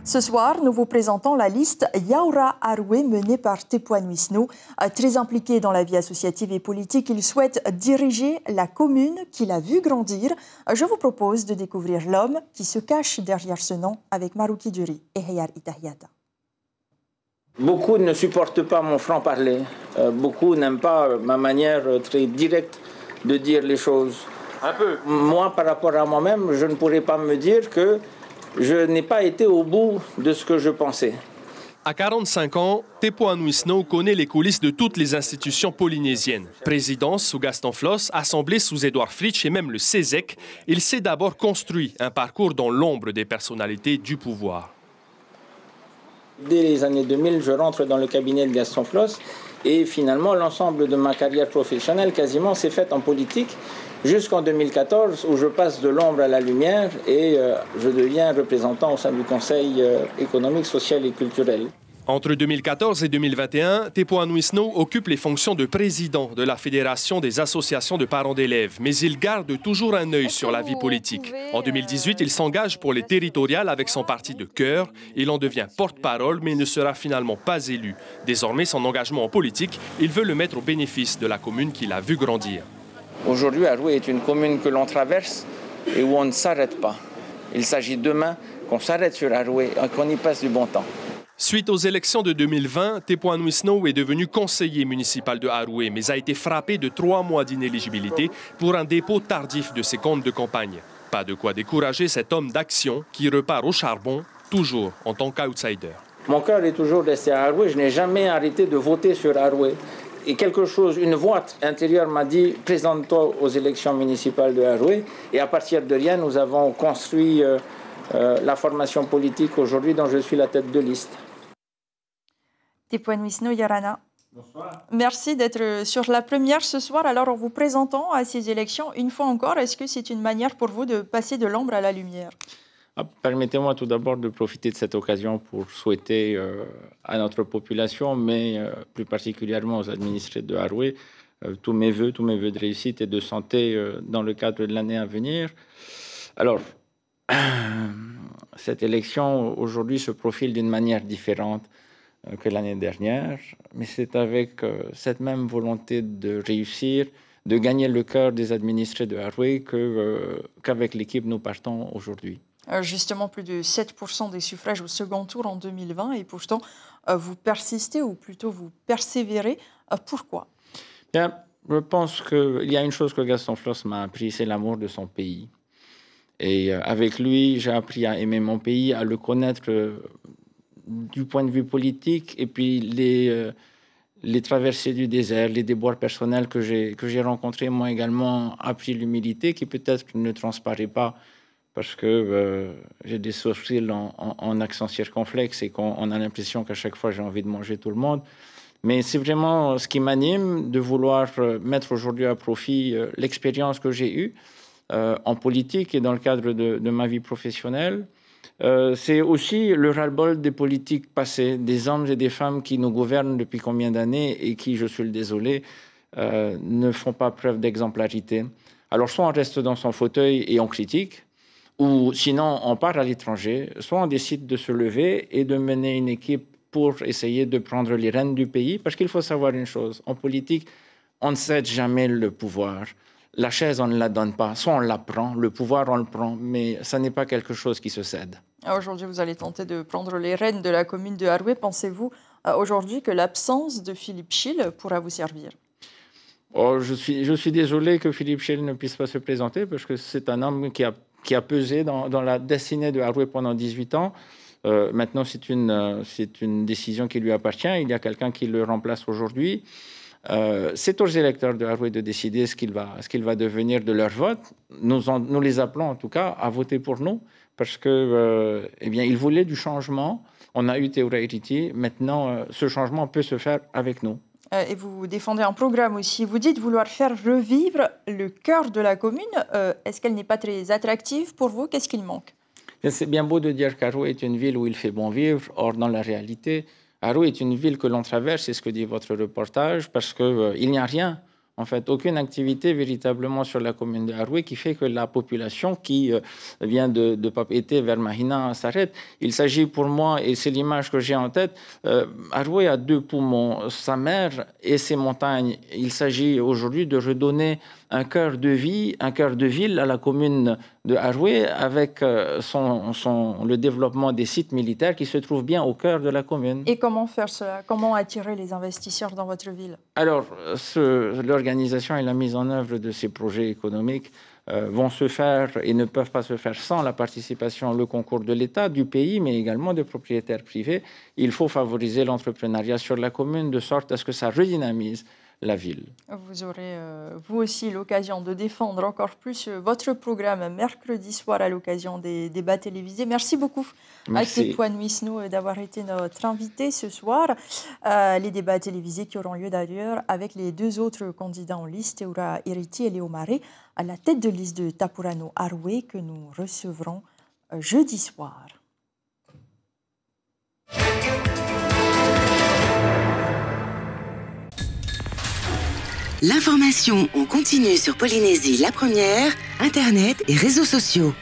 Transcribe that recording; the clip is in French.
Ce soir, nous vous présentons la liste Yaoura Aroué menée par Tépouane Wisno. Très impliqué dans la vie associative et politique, il souhaite diriger la commune qu'il a vu grandir. Je vous propose de découvrir l'homme qui se cache derrière ce nom avec Marouki Duri et Heyar Itahiata. Beaucoup ne supportent pas mon franc-parler. Beaucoup n'aiment pas ma manière très directe de dire les choses. Un peu. Moi, par rapport à moi-même, je ne pourrais pas me dire que je n'ai pas été au bout de ce que je pensais. À 45 ans, Tépouane Wisno connaît les coulisses de toutes les institutions polynésiennes. Présidence sous Gaston Floss, assemblée sous Édouard Fritsch et même le CESEC, il s'est d'abord construit un parcours dans l'ombre des personnalités du pouvoir. Dès les années 2000, je rentre dans le cabinet de Gaston Floss et finalement l'ensemble de ma carrière professionnelle quasiment s'est faite en politique jusqu'en 2014 où je passe de l'ombre à la lumière et je deviens représentant au sein du Conseil économique, social et culturel. Entre 2014 et 2021, Tépouane Wisno occupe les fonctions de président de la Fédération des associations de parents d'élèves, mais il garde toujours un œil sur la vie politique. En 2018, il s'engage pour les territoriales avec son parti de cœur. Il en devient porte-parole, mais ne sera finalement pas élu. Désormais, son engagement en politique, il veut le mettre au bénéfice de la commune qu'il a vu grandir. Aujourd'hui, Aroué est une commune que l'on traverse et où on ne s'arrête pas. Il s'agit demain qu'on s'arrête sur Aroué et qu'on y passe du bon temps. Suite aux élections de 2020, Tépouane Wisno est devenu conseiller municipal de Aroué, mais a été frappé de 3 mois d'inéligibilité pour un dépôt tardif de ses comptes de campagne. Pas de quoi décourager cet homme d'action qui repart au charbon, toujours en tant qu'outsider. Mon cœur est toujours resté à Aroué. Je n'ai jamais arrêté de voter sur Aroué. Et une voix intérieure m'a dit « Présente-toi aux élections municipales de Aroué ». Et à partir de rien, nous avons construit la formation politique aujourd'hui dont je suis la tête de liste. Tépouane Wisno, Yarana. Bonsoir. Merci d'être sur la première ce soir. Alors, en vous présentant à ces élections, une fois encore, est-ce que c'est une manière pour vous de passer de l'ombre à la lumière? Permettez-moi tout d'abord de profiter de cette occasion pour souhaiter à notre population, mais plus particulièrement aux administrés de Aroué, tous mes vœux de réussite et de santé dans le cadre de l'année à venir. Alors, cette élection aujourd'hui se profile d'une manière différente que l'année dernière, mais c'est avec cette même volonté de réussir, de gagner le cœur des administrés de Aroué qu'avec l'équipe nous partons aujourd'hui. Justement, plus de 7% des suffrages au second tour en 2020, et pourtant, vous persistez, ou plutôt vous persévérez. Pourquoi? Bien, je pense qu'il y a une chose que Gaston Floss m'a appris, c'est l'amour de son pays. Et avec lui, j'ai appris à aimer mon pays, à le connaître du point de vue politique, et puis les traversées du désert, les déboires personnels que j'ai rencontrés m'ont également appris l'humilité qui peut-être ne transparaît pas parce que j'ai des sourcils en accent circonflexe et qu'on a l'impression qu'à chaque fois j'ai envie de manger tout le monde. Mais c'est vraiment ce qui m'anime de vouloir mettre aujourd'hui à profit l'expérience que j'ai eue en politique et dans le cadre de ma vie professionnelle. C'est aussi le ras-le-bol des politiques passées, des hommes et des femmes qui nous gouvernent depuis combien d'années et qui, je suis le désolé, ne font pas preuve d'exemplarité. Alors soit on reste dans son fauteuil et on critique, ou sinon on part à l'étranger, soit on décide de se lever et de mener une équipe pour essayer de prendre les rênes du pays, parce qu'il faut savoir une chose, en politique, on ne cède jamais le pouvoir. La chaise, on ne la donne pas. Soit on la prend, le pouvoir, on le prend, mais ça n'est pas quelque chose qui se cède. Aujourd'hui, vous allez tenter de prendre les rênes de la commune de Aroué. Pensez-vous aujourd'hui que l'absence de Philippe Chil pourra vous servir? Je suis désolé que Philippe Chil ne puisse pas se présenter, parce que c'est un homme qui a pesé dans la destinée de Aroué pendant 18 ans. Maintenant, c'est une décision qui lui appartient. Il y a quelqu'un qui le remplace aujourd'hui. C'est aux électeurs de Aroué de décider ce qu'il va devenir de leur vote. Nous les appelons en tout cas à voter pour nous parce que, ils voulaient du changement. On a eu Théoura Iriti. Maintenant, ce changement peut se faire avec nous. Et vous défendez un programme aussi. Vous dites vouloir faire revivre le cœur de la commune. Est-ce qu'elle n'est pas très attractive pour vous? Qu'est-ce qu'il manque? C'est bien beau de dire qu'Aroué est une ville où il fait bon vivre. Or, dans la réalité, Aroué est une ville que l'on traverse, c'est ce que dit votre reportage, parce qu'il n'y a rien En fait, aucune activité véritablement sur la commune de Aroué qui fait que la population qui vient de Papeete vers Mahina s'arrête. Il s'agit pour moi, et c'est l'image que j'ai en tête, Aroué a 2 poumons, sa mer et ses montagnes. Il s'agit aujourd'hui de redonner un cœur de vie, un cœur de ville à la commune de Aroué avec le développement des sites militaires qui se trouvent bien au cœur de la commune. Et comment faire cela? Comment attirer les investisseurs dans votre ville? Alors, l'organisation et la mise en œuvre de ces projets économiques vont se faire et ne peuvent pas se faire sans la participation, le concours de l'État, du pays, mais également de propriétaires privés. Il faut favoriser l'entrepreneuriat sur la commune de sorte à ce que ça redynamise la ville. Vous aurez vous aussi l'occasion de défendre encore plus votre programme mercredi soir à l'occasion des débats télévisés. Merci beaucoup à Tepuan Wisno d'avoir été notre invité ce soir. Les débats télévisés qui auront lieu d'ailleurs avec les 2 autres candidats en liste, Teura Iriti et Léo Maré, à la tête de liste de Tapurano Aroué que nous recevrons jeudi soir. L'information en continu sur Polynésie la première, Internet et réseaux sociaux.